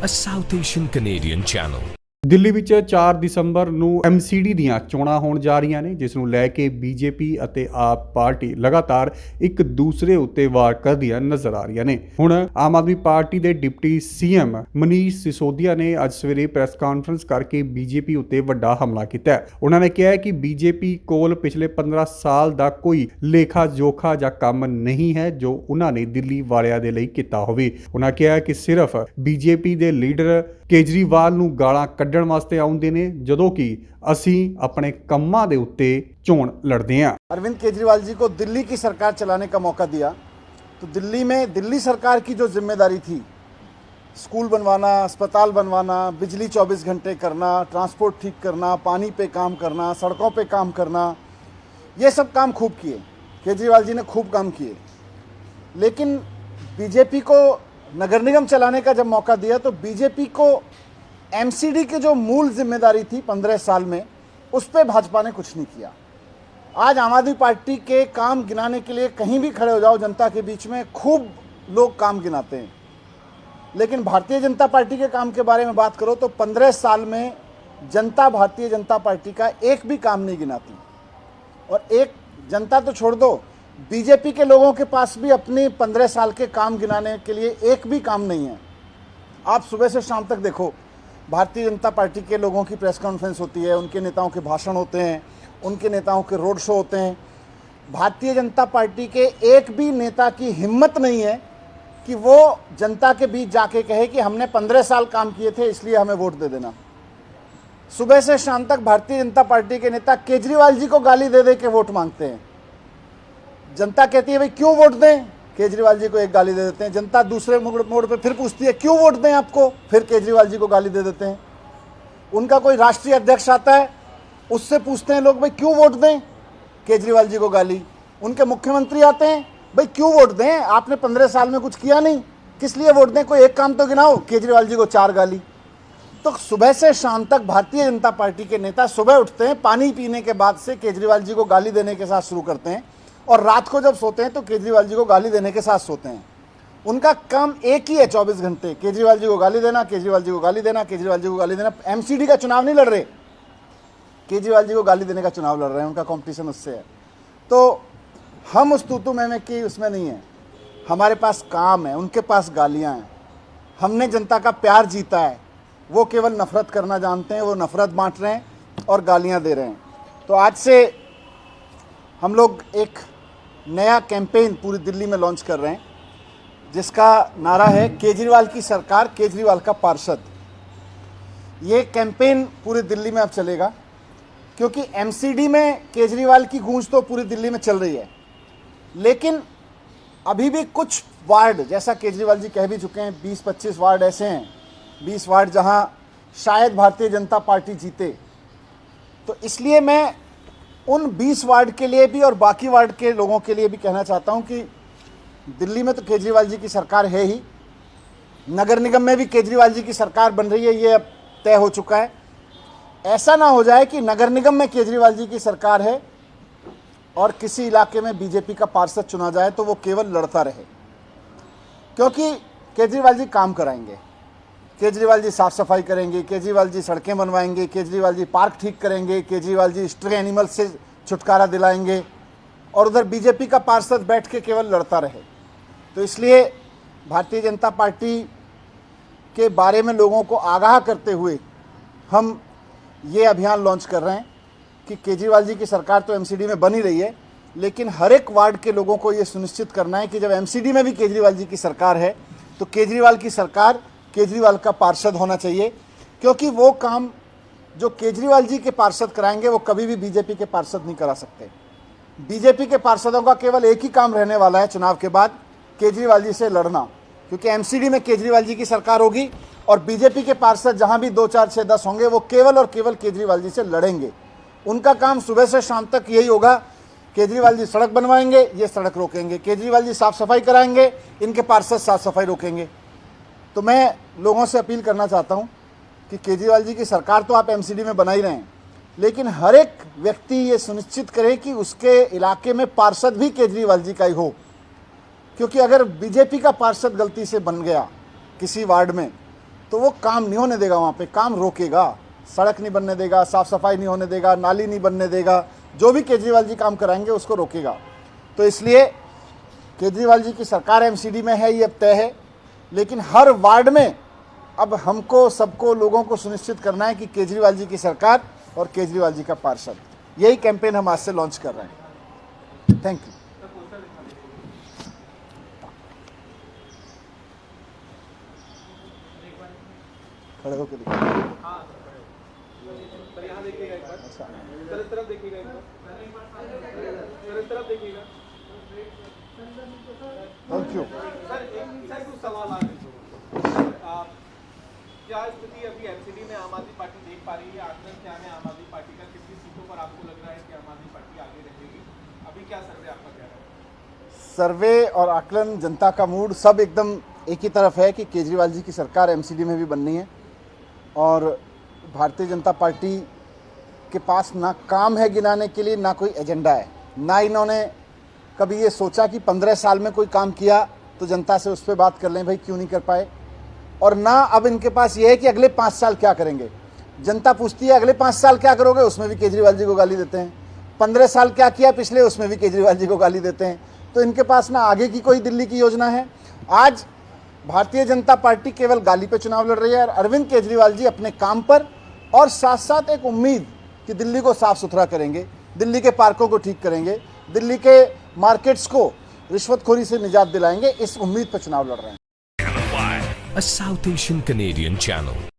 a South Asian Canadian channel. Delhi ਵਿੱਚ 4 ਦਸੰਬਰ ਨੂੰ MCD ਦੀਆਂ ਚੋਣਾਂ ਹੋਣ ਜਾ ਰਹੀਆਂ ਨੇ, ਜਿਸ ਨੂੰ ਲੈ ਕੇ BJP ਅਤੇ ਆਪ ਪਾਰਟੀ ਲਗਾਤਾਰ ਇੱਕ ਦੂਸਰੇ ਉੱਤੇ ਵਾਰ ਕਰਦੀਆਂ ਨਜ਼ਰ ਆ ਰਹੀਆਂ ਨੇ। ਹੁਣ ਆਮ ਆਦਮੀ ਪਾਰਟੀ ਦੇ ਡਿਪਟੀ CM ਮਨੀਸ਼ ਸਿਸੋਦੀਆ ਨੇ ਅੱਜ ਸਵੇਰੇ ਪ੍ਰੈਸ ਕਾਨਫਰੰਸ ਕਰਕੇ BJP ਉੱਤੇ ਵੱਡਾ ਹਮਲਾ ਕੀਤਾ ਹੈ। ਉਹਨਾਂ ਨੇ ਕਿਹਾ ਕਿ BJP ਕੋਲ ਪਿਛਲੇ 15 ਸਾਲ ਦਾ ਕੋਈ ਲੇਖਾ ਜੋਖਾ ਜਾਂ ਕੰਮ ਨਹੀਂ ਹੈ ਜੋ ਉਹਨਾਂ ਨੇ ਦਿੱਲੀ ਵਾਲਿਆਂ ਦੇ ਲਈ ਕੀਤਾ ਹੋਵੇ। ਉਹਨਾਂ ਕਿਹਾ ਕਿ ਸਿਰਫ BJP ਦੇ ਲੀਡਰ ਕੇਜਰੀਵਾਲ ਨੂੰ ਗਾਲਾਂ ਕੱਢਣ ਵਾਸਤੇ ਆਉਂਦੇ ਨੇ, ਜਦੋਂ कि ਅਸੀਂ अपने ਕੰਮਾਂ ਦੇ ਉੱਤੇ ਚੋਣ लड़ते हैं। अरविंद केजरीवाल जी को दिल्ली की सरकार चलाने का मौका दिया तो दिल्ली में दिल्ली सरकार की जो जिम्मेदारी थी, स्कूल बनवाना, अस्पताल बनवाना, बिजली 24 घंटे करना, ट्रांसपोर्ट ठीक करना, पानी पे काम करना, सड़कों पे काम करना, ये सब काम खूब किए। केजरीवाल जी ने खूब काम किए। लेकिन बीजेपी को नगर निगम चलाने का जब मौका दिया तो बीजेपी को MCD की जो मूल जिम्मेदारी थी 15 साल में, उस पर भाजपा ने कुछ नहीं किया। आज आम आदमी पार्टी के काम गिनाने के लिए कहीं भी खड़े हो जाओ जनता के बीच में, खूब लोग काम गिनाते हैं, लेकिन भारतीय जनता पार्टी के काम के बारे में बात करो तो 15 साल में जनता भारतीय जनता पार्टी का एक भी काम नहीं गिनाती। और एक जनता तो छोड़ दो, बीजेपी के लोगों के पास भी अपने 15 साल के काम गिनाने के लिए एक भी काम नहीं है। आप सुबह से शाम तक देखो, भारतीय जनता पार्टी के लोगों की प्रेस कॉन्फ्रेंस होती है, उनके नेताओं के भाषण होते हैं, उनके नेताओं के रोड शो होते हैं। भारतीय जनता पार्टी के एक भी नेता की हिम्मत नहीं है कि वो जनता के बीच जाके कहे कि हमने 15 साल काम किए थे इसलिए हमें वोट दे देना। सुबह से शाम तक भारतीय जनता पार्टी के नेता केजरीवाल जी को गाली दे दे के वोट मांगते हैं। जनता कहती है भाई क्यों वोट दें, केजरीवाल जी को एक गाली दे देते हैं। जनता दूसरे मोड़ पे फिर पूछती है क्यों वोट दें आपको, फिर केजरीवाल जी को गाली दे देते हैं। उनका कोई राष्ट्रीय अध्यक्ष आता है, उससे पूछते हैं लोग भाई क्यों वोट दें, केजरीवाल जी को गाली। उनके मुख्यमंत्री आते हैं, भाई क्यों वोट दें, आपने 15 साल में कुछ किया नहीं, किस लिए वोट दें, कोई एक काम तो गिनाओ, केजरीवाल जी को 4 गाली। तो सुबह से शाम तक भारतीय जनता पार्टी के नेता सुबह उठते हैं, पानी पीने के बाद से केजरीवाल जी को गाली देने के साथ शुरू करते हैं, और रात को जब सोते हैं तो केजरीवाल जी को गाली देने के साथ सोते हैं। उनका काम एक ही है 24 घंटे, केजरीवाल जी को गाली देना, केजरीवाल जी को गाली देना, केजरीवाल जी को गाली देना। MCD का चुनाव नहीं लड़ रहे, केजरीवाल जी को गाली देने का चुनाव लड़ रहे हैं, उनका कंपटीशन उससे है। तो हम उस तूतू में की उसमें नहीं है, हमारे पास काम है, उनके पास गालियाँ हैं। हमने जनता का प्यार जीता है, वो केवल नफरत करना जानते हैं, वो नफरत बांट रहे हैं और गालियाँ दे रहे हैं। तो आज से हम लोग एक नया कैंपेन पूरी दिल्ली में लॉन्च कर रहे हैं, जिसका नारा है केजरीवाल की सरकार, केजरीवाल का पार्षद। ये कैंपेन पूरी दिल्ली में अब चलेगा, क्योंकि MCD में केजरीवाल की गूंज तो पूरी दिल्ली में चल रही है, लेकिन अभी भी कुछ वार्ड, जैसा केजरीवाल जी कह भी चुके हैं, 20-25 वार्ड ऐसे हैं, 20 वार्ड जहां शायद भारतीय जनता पार्टी जीते। तो इसलिए मैं उन 20 वार्ड के लिए भी और बाकी वार्ड के लोगों के लिए भी कहना चाहता हूं कि दिल्ली में तो केजरीवाल जी की सरकार है ही, नगर निगम में भी केजरीवाल जी की सरकार बन रही है, ये अब तय हो चुका है। ऐसा ना हो जाए कि नगर निगम में केजरीवाल जी की सरकार है और किसी इलाके में बीजेपी का पार्षद चुना जाए तो वो केवल लड़ता रहे, क्योंकि केजरीवाल जी काम कराएंगे, केजरीवाल जी साफ सफाई करेंगे, केजरीवाल जी सड़कें बनवाएंगे, केजरीवाल जी पार्क ठीक करेंगे, केजरीवाल जी स्ट्रे एनिमल से छुटकारा दिलाएंगे, और उधर बीजेपी का पार्षद बैठ के केवल लड़ता रहे। तो इसलिए भारतीय जनता पार्टी के बारे में लोगों को आगाह करते हुए हम ये अभियान लॉन्च कर रहे हैं कि केजरीवाल जी की सरकार तो MCD में बन ही रही है, लेकिन हर एक वार्ड के लोगों को ये सुनिश्चित करना है कि जब MCD में भी केजरीवाल जी की सरकार है तो केजरीवाल की सरकार, केजरीवाल का पार्षद होना चाहिए, क्योंकि वो काम जो केजरीवाल जी के पार्षद कराएंगे वो कभी भी बीजेपी के पार्षद नहीं करा सकते। बीजेपी के पार्षदों का केवल एक ही काम रहने वाला है चुनाव के बाद, केजरीवाल जी से लड़ना, क्योंकि MCD में केजरीवाल जी की सरकार होगी और बीजेपी के पार्षद जहां भी 2, 4, 6, 10 होंगे वो केवल और केवल केजरीवाल जी से लड़ेंगे। उनका काम सुबह से शाम तक यही होगा, केजरीवाल जी सड़क बनवाएंगे, ये सड़क रोकेंगे, केजरीवाल जी साफ सफाई कराएंगे, इनके पार्षद साफ सफाई रोकेंगे। तो मैं लोगों से अपील करना चाहता हूं कि केजरीवाल जी की सरकार तो आप MCD में बना ही रहे हैं, लेकिन हर एक व्यक्ति ये सुनिश्चित करे कि उसके इलाके में पार्षद भी केजरीवाल जी का ही हो, क्योंकि अगर बीजेपी का पार्षद गलती से बन गया किसी वार्ड में तो वो काम नहीं होने देगा, वहाँ पे काम रोकेगा, सड़क नहीं बनने देगा, साफ सफाई नहीं होने देगा, नाली नहीं बनने देगा, जो भी केजरीवाल जी काम कराएंगे उसको रोकेगा। तो इसलिए केजरीवाल जी की सरकार एमसीडी में है, ये अब तय है, लेकिन हर वार्ड में अब हमको सबको लोगों को सुनिश्चित करना है कि केजरीवाल जी की सरकार और केजरीवाल जी का पार्षद, यही कैंपेन हम आज से लॉन्च कर रहे हैं। Thank you. खड़े होकर देखिए। Thank you. क्या स्थिति अभी एमसीडी में आम आदमी पार्टी देख पा रही है? आकलन क्या है आम आदमी पार्टी का? कितनी सीटों पर आपको लग रहा है कि आम आदमी पार्टी आगे रहेगी? अभी क्या सर्वे आपका कह रहा है? सर्वे और आकलन, जनता का मूड सब एकदम एक ही तरफ है कि केजरीवाल जी की सरकार एमसीडी में भी बननी है और भारतीय जनता पार्टी के पास ना काम है गिनाने के लिए, ना कोई एजेंडा है, ना इन्होंने कभी ये सोचा कि 15 साल में कोई काम किया तो जनता से उस पर बात कर लें भाई क्यों नहीं कर पाए, और ना अब इनके पास ये है कि अगले 5 साल क्या करेंगे। जनता पूछती है अगले 5 साल क्या करोगे, उसमें भी केजरीवाल जी को गाली देते हैं। 15 साल क्या किया पिछले, उसमें भी केजरीवाल जी को गाली देते हैं। तो इनके पास ना आगे की कोई दिल्ली की योजना है। आज भारतीय जनता पार्टी केवल गाली पे चुनाव लड़ रही है और अरविंद केजरीवाल जी अपने काम पर और साथ साथ एक उम्मीद कि दिल्ली को साफ सुथरा करेंगे, दिल्ली के पार्कों को ठीक करेंगे, दिल्ली के मार्केट्स को रिश्वतखोरी से निजात दिलाएंगे, इस उम्मीद पर चुनाव लड़ रहे हैं। A South Asian Canadian channel.